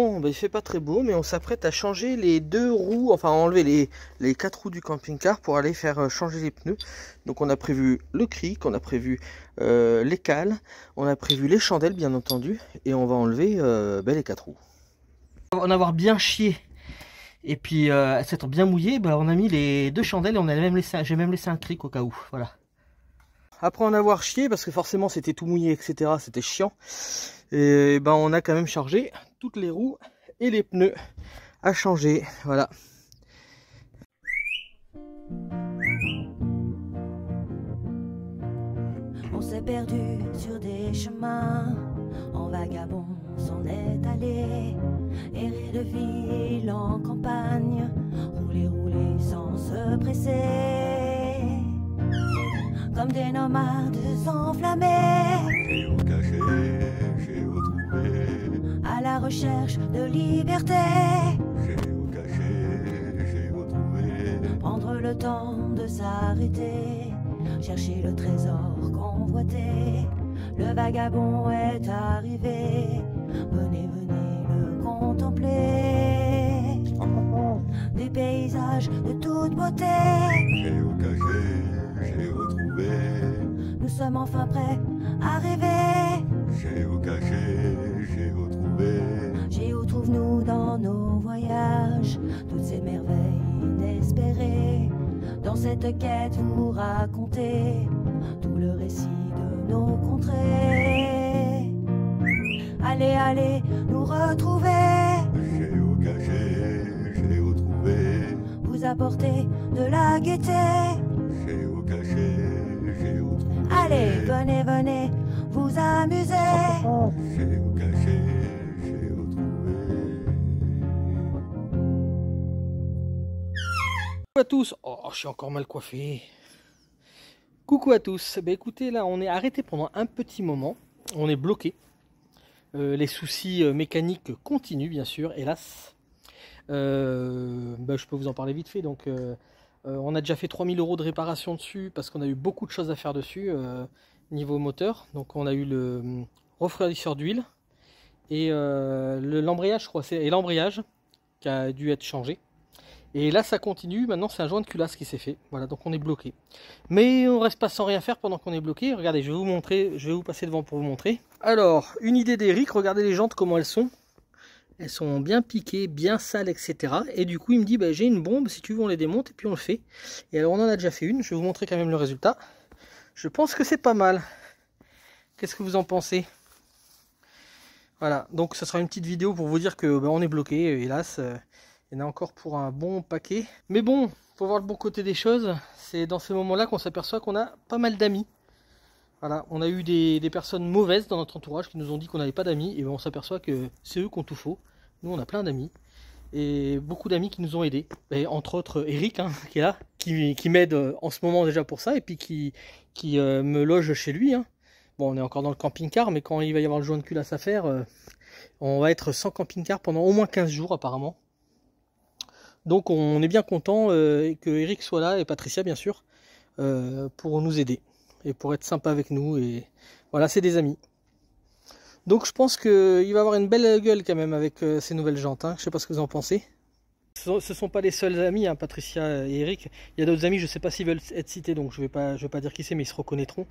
Bon, ben, il fait pas très beau, mais on s'apprête à changer les 2 roues, enfin à enlever les 4 roues du camping-car pour aller faire changer les pneus. Donc on a prévu le cric, on a prévu les cales, on a prévu les chandelles bien entendu, et on va enlever ben, les 4 roues. En avoir bien chié et puis s'être bien mouillé, ben, on a mis les 2 chandelles et on a même laissé, j'ai même laissé un cric au cas où. Voilà. Après en avoir chié, parce que forcément c'était tout mouillé, etc., c'était chiant, et ben on a quand même chargé toutes les roues et les pneus à changer. Voilà. On s'est perdu sur des chemins, en vagabond s'en est allé, errer de ville en campagne, rouler, rouler sans se presser, comme des nomades enflammés, Géocaché, géotrouvé, à la recherche de liberté, géocaché, géotrouvé, prendre le temps de s'arrêter, chercher le trésor convoité. Le vagabond est arrivé, venez, venez le contempler. Des paysages de toute beauté, géocaché, géotrouvé, nous sommes enfin prêts à rêver. géocaché, géotrouvé, Géo trouve-nous dans nos voyages, toutes ces merveilles inespérées. Dans cette quête vous racontez tout le récit de nos contrées. Allez, allez, nous retrouver, géocaché, géotrouvé, vous apporter de la gaieté. géocaché, géotrouvé, Allez, venez, venez, vous amuser. géocaché, géotrouvé. Coucou à tous. Oh, je suis encore mal coiffé. Coucou à tous. Ben écoutez, là on est arrêté pendant un petit moment. On est bloqué. Les soucis mécaniques continuent bien sûr, hélas. Ben, je peux vous en parler vite fait. Donc on a déjà fait 3000 € de réparation dessus parce qu'on a eu beaucoup de choses à faire dessus niveau moteur. Donc on a eu le refroidisseur d'huile et l'embrayage, je crois, et l'embrayage qui a dû être changé. Et là ça continue, maintenant c'est un joint de culasse qui s'est fait, voilà, donc on est bloqué. Mais on reste pas sans rien faire pendant qu'on est bloqué. Regardez, je vais vous montrer, je vais vous passer devant pour vous montrer. Alors, une idée d'Eric, regardez les jantes comment elles sont. Elles sont bien piquées, bien sales, etc. Et du coup il me dit, bah, j'ai une bombe, si tu veux on les démonte, et puis on le fait. Et alors on en a déjà fait une, je vais vous montrer quand même le résultat. Je pense que c'est pas mal. Qu'est-ce que vous en pensez? Voilà, donc ça sera une petite vidéo pour vous dire que bah, on est bloqué, hélas. Il y en a encore pour un bon paquet. Mais bon, faut voir le bon côté des choses. C'est dans ces moments-là qu'on s'aperçoit qu'on a pas mal d'amis. Voilà, on a eu des personnes mauvaises dans notre entourage qui nous ont dit qu'on n'avait pas d'amis. Et on s'aperçoit que c'est eux qui ont tout faux. Nous, on a plein d'amis. Et beaucoup d'amis qui nous ont aidés. Et entre autres, Eric, hein, qui est là, qui m'aide en ce moment déjà pour ça. Et puis qui me loge chez lui. Hein. Bon, on est encore dans le camping-car, mais quand il va y avoir le joint de culasse à faire, on va être sans camping-car pendant au moins 15 jours apparemment. Donc on est bien content que Eric soit là et Patricia bien sûr pour nous aider et pour être sympa avec nous, et voilà, c'est des amis. Donc je pense qu'il va avoir une belle gueule quand même avec ces nouvelles jantes, hein. Je sais pas ce que vous en pensez. Ce sont pas les seuls amis, hein, Patricia et Eric. Il y a d'autres amis, je sais pas s'ils veulent être cités, donc je vais pas dire qui c'est, mais ils se reconnaîtront.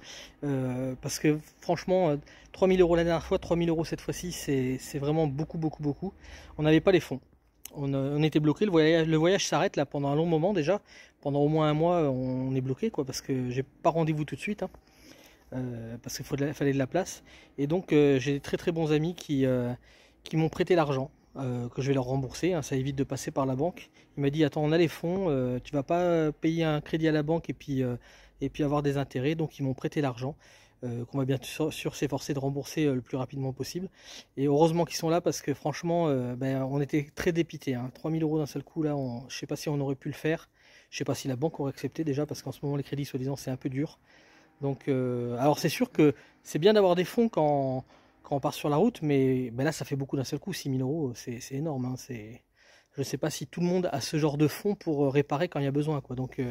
Parce que franchement, 3000 € la dernière fois, 3000 € cette fois-ci, c'est vraiment beaucoup, beaucoup, beaucoup. On n'avait pas les fonds. On était bloqué, le voyage s'arrête là pendant un long moment déjà. Pendant au moins un mois, on est bloqué, quoi, parce que j'ai pas rendez-vous tout de suite. Hein. Parce qu'il fallait de la place. Et donc j'ai des très très bons amis qui m'ont prêté l'argent. Que je vais leur rembourser, hein, ça évite de passer par la banque. Il m'a dit, attends, on a les fonds, tu vas pas payer un crédit à la banque et puis avoir des intérêts. Donc ils m'ont prêté l'argent qu'on va bien sûr s'efforcer de rembourser le plus rapidement possible. Et heureusement qu'ils sont là, parce que franchement ben, on était très dépités, hein. 3000 € d'un seul coup là, je sais pas si on aurait pu le faire, je sais pas si la banque aurait accepté déjà, parce qu'en ce moment les crédits soi-disant c'est un peu dur. Donc alors c'est sûr que c'est bien d'avoir des fonds quand on part sur la route, mais ben là ça fait beaucoup d'un seul coup. 6000 €, c'est énorme, hein. Je ne sais pas si tout le monde a ce genre de fonds pour réparer quand il y a besoin, quoi. Donc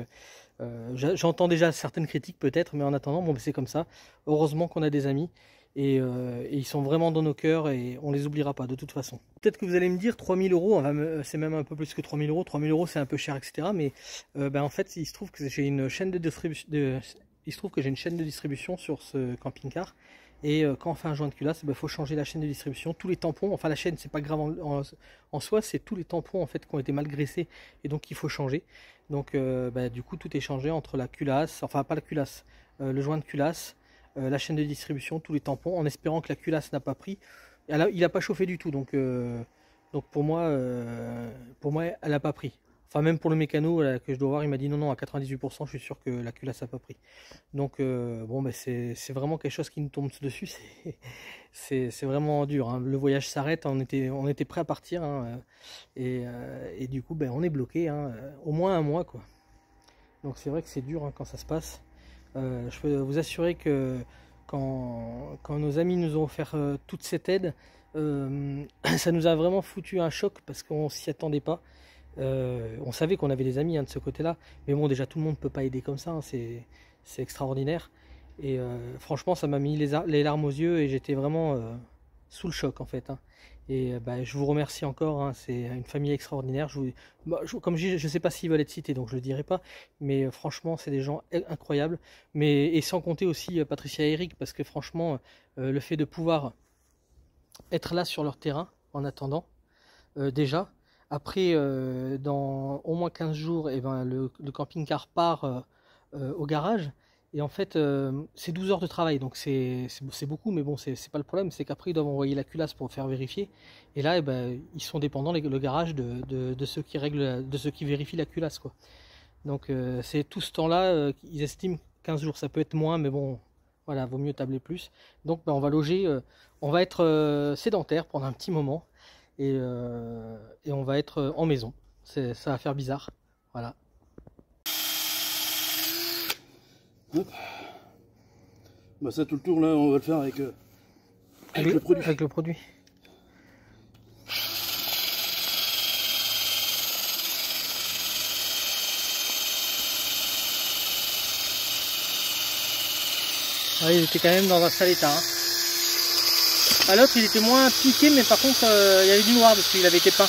j'entends déjà certaines critiques peut-être, mais en attendant, bon, c'est comme ça. Heureusement qu'on a des amis et ils sont vraiment dans nos cœurs et on les oubliera pas de toute façon. Peut-être que vous allez me dire 3000 €, c'est même un peu plus que 3000 €, 3000 € c'est un peu cher, etc. Mais en fait, il se trouve que j'ai une chaîne de distribution, sur ce camping-car. Et quand on fait un joint de culasse, il faut changer la chaîne de distribution, tous les tampons, enfin la chaîne c'est pas grave en soi, c'est tous les tampons en fait qui ont été mal graissés et donc il faut changer. Donc du coup tout est changé entre la culasse, enfin pas la culasse, le joint de culasse, la chaîne de distribution, tous les tampons, en espérant que la culasse n'a pas pris. Il n'a pas chauffé du tout, donc pour moi elle n'a pas pris. Enfin même pour le mécano que je dois voir, il m'a dit non à 98% je suis sûr que la culasse n'a pas pris. Donc c'est vraiment quelque chose qui nous tombe dessus, c'est vraiment dur, hein. Le voyage s'arrête, on était prêt à partir, hein, et du coup on est bloqué, hein, au moins un mois quoi. Donc c'est vrai que c'est dur, hein, quand ça se passe. Je peux vous assurer que quand nos amis nous ont offert toute cette aide, ça nous a vraiment foutu un choc parce qu'on s'y attendait pas. On savait qu'on avait des amis, hein, de ce côté-là, mais bon, déjà tout le monde peut pas aider comme ça, hein, c'est extraordinaire. Et franchement, ça m'a mis les larmes aux yeux et j'étais vraiment sous le choc en fait, hein. Et je vous remercie encore, hein, c'est une famille extraordinaire. Comme je dis, je sais pas s'ils veulent être cités, donc je le dirai pas, mais franchement, c'est des gens incroyables. Et sans compter aussi Patricia et Eric, parce que franchement, le fait de pouvoir être là sur leur terrain en attendant, déjà. Après, dans au moins 15 jours, le camping-car part au garage. Et en fait, c'est 12 heures de travail, donc c'est beaucoup, mais bon, c'est pas le problème. C'est qu'après, ils doivent envoyer la culasse pour faire vérifier. Et là, ils sont dépendants, le garage, de ceux qui règlent, de ceux qui vérifient la culasse, quoi. Donc, c'est tout ce temps-là, ils estiment 15 jours. Ça peut être moins, mais bon, voilà, vaut mieux tabler plus. Donc, on va loger, on va être sédentaire pendant un petit moment. Et on va être en maison. Ça va faire bizarre. Voilà. Hop. Ça tout le tour là, on va le faire avec le produit. Avec le produit. Ouais, il était quand même dans un sale état, hein. À l'autre il était moins piqué, mais par contre il y avait du noir parce qu'il avait été peint.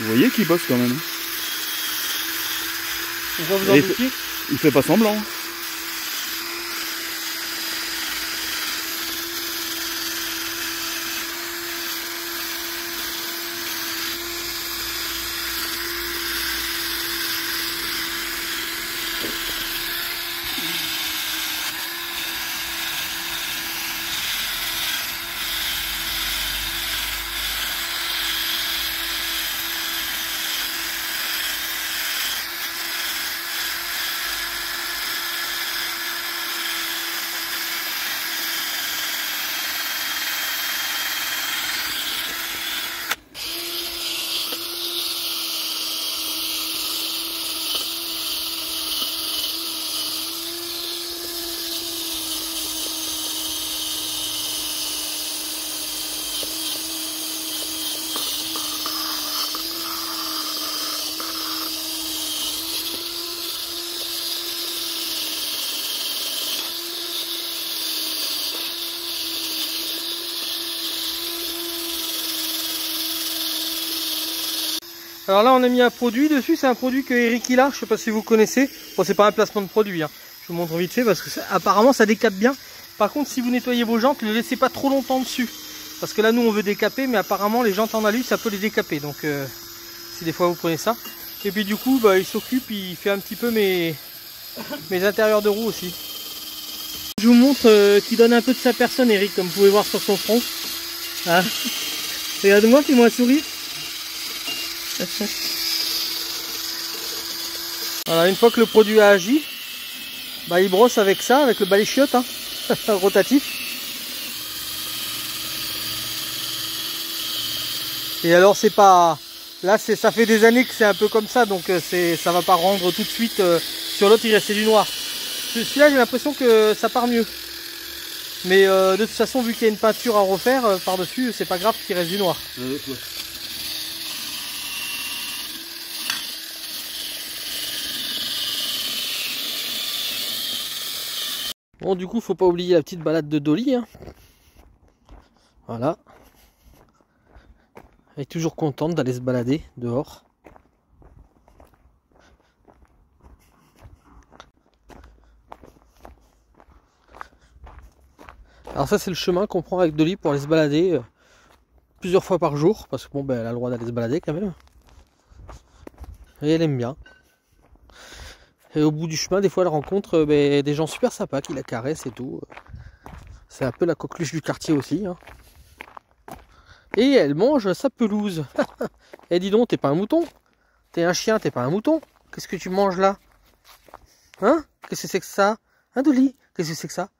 Vous voyez qu'il bosse quand même. On va vous en doutiez. Il fait pas semblant. Alors là on a mis un produit dessus, c'est un produit que Eric il a, je sais pas si vous connaissez. Bon, c'est pas un placement de produit, hein. Je vous montre vite fait parce que apparemment ça décape bien. Par contre si vous nettoyez vos jantes, ne les laissez pas trop longtemps dessus. Parce que là nous on veut décaper, mais apparemment les jantes en alu ça peut les décaper. Donc si des fois vous prenez ça. Et puis du coup il s'occupe, il fait un petit peu mes intérieurs de roue aussi. Je vous montre qu'il donne un peu de sa personne, Eric, comme vous pouvez voir sur son front. Hein, regarde-moi, fais-moi un sourire. Voilà, une fois que le produit a agi, il brosse avec ça, avec le balai chiotte, hein, rotatif. Et alors c'est pas Là, ça fait des années que c'est un peu comme ça, donc ça va pas rendre tout de suite. Sur l'autre, il restait du noir. Celui-là, j'ai l'impression que ça part mieux. Mais de toute façon, vu qu'il y a une peinture à refaire par-dessus, c'est pas grave qu'il reste du noir. Ouais. Bon, du coup, faut pas oublier la petite balade de Dolly. Hein. Voilà. Elle est toujours contente d'aller se balader dehors. Alors ça, c'est le chemin qu'on prend avec Dolly pour aller se balader plusieurs fois par jour. Parce que bon, ben, elle a le droit d'aller se balader quand même. Et elle aime bien. Et au bout du chemin, des fois, elle rencontre des gens super sympas qui la caressent et tout. C'est un peu la coqueluche du quartier aussi. Hein. Et elle mange sa pelouse. Et dis donc, t'es pas un mouton? T'es un chien, t'es pas un mouton? Qu'est-ce que tu manges là? Hein? Qu'est-ce que c'est que ça? Hein, Dolly? Qu'est-ce que c'est que ça?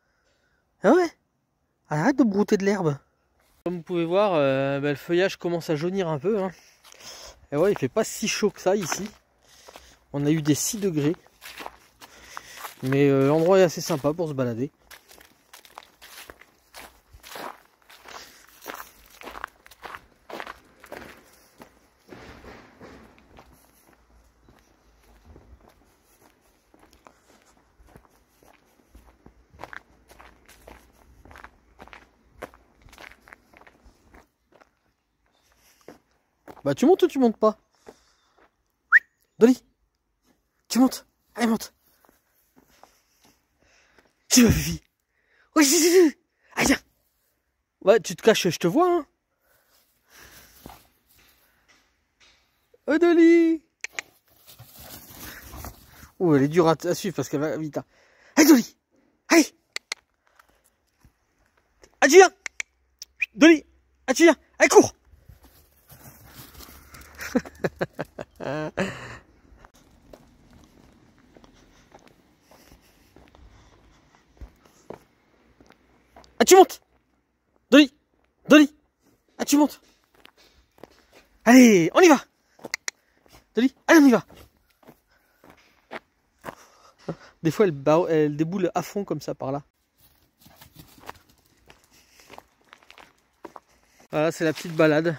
Ah ouais? Arrête de brouter de l'herbe. Comme vous pouvez voir, le feuillage commence à jaunir un peu. Hein. Et ouais, il fait pas si chaud que ça ici. On a eu des 6 degrés. Mais l'endroit est assez sympa pour se balader. Bah tu montes ou tu montes pas? Dolly, tu montes? Allez, monte. Tu vas, Fifi? Oui, allez, viens. Ouais, tu te caches, je te vois, hein. Oh, Dolly. Oh, elle est dure à suivre parce qu'elle va vite. Hein. Allez, Dolly. Allez. Ah, tu viens. Dolly. Ah, tu viens. Allez, cours. Ah, tu montes. Dolly. Dolly. Ah, tu montes. Allez, on y va. Dolly, allez, on y va. Des fois, elle déboule à fond comme ça par là. Voilà, c'est la petite balade.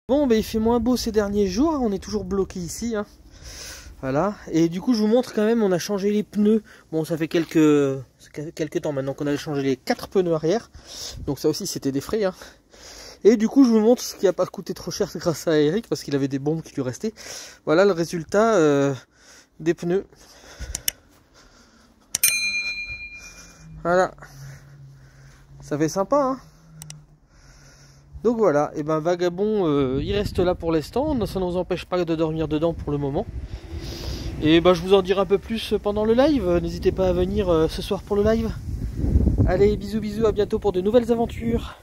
Bon, ben il fait moins beau ces derniers jours, on est toujours bloqué ici. Hein. Voilà, et du coup je vous montre quand même, on a changé les pneus. Bon, ça fait quelques temps maintenant qu'on a changé les 4 pneus arrière. Donc ça aussi c'était des frais. Hein. Et du coup je vous montre ce qui n'a pas coûté trop cher grâce à Eric, parce qu'il avait des bombes qui lui restaient. Voilà le résultat des pneus. Voilà. Ça fait sympa, hein. Donc voilà, et ben Vagabond, il reste là pour l'instant, ça ne nous empêche pas de dormir dedans pour le moment. Et ben je vous en dirai un peu plus pendant le live, n'hésitez pas à venir ce soir pour le live. Allez, bisous bisous, à bientôt pour de nouvelles aventures.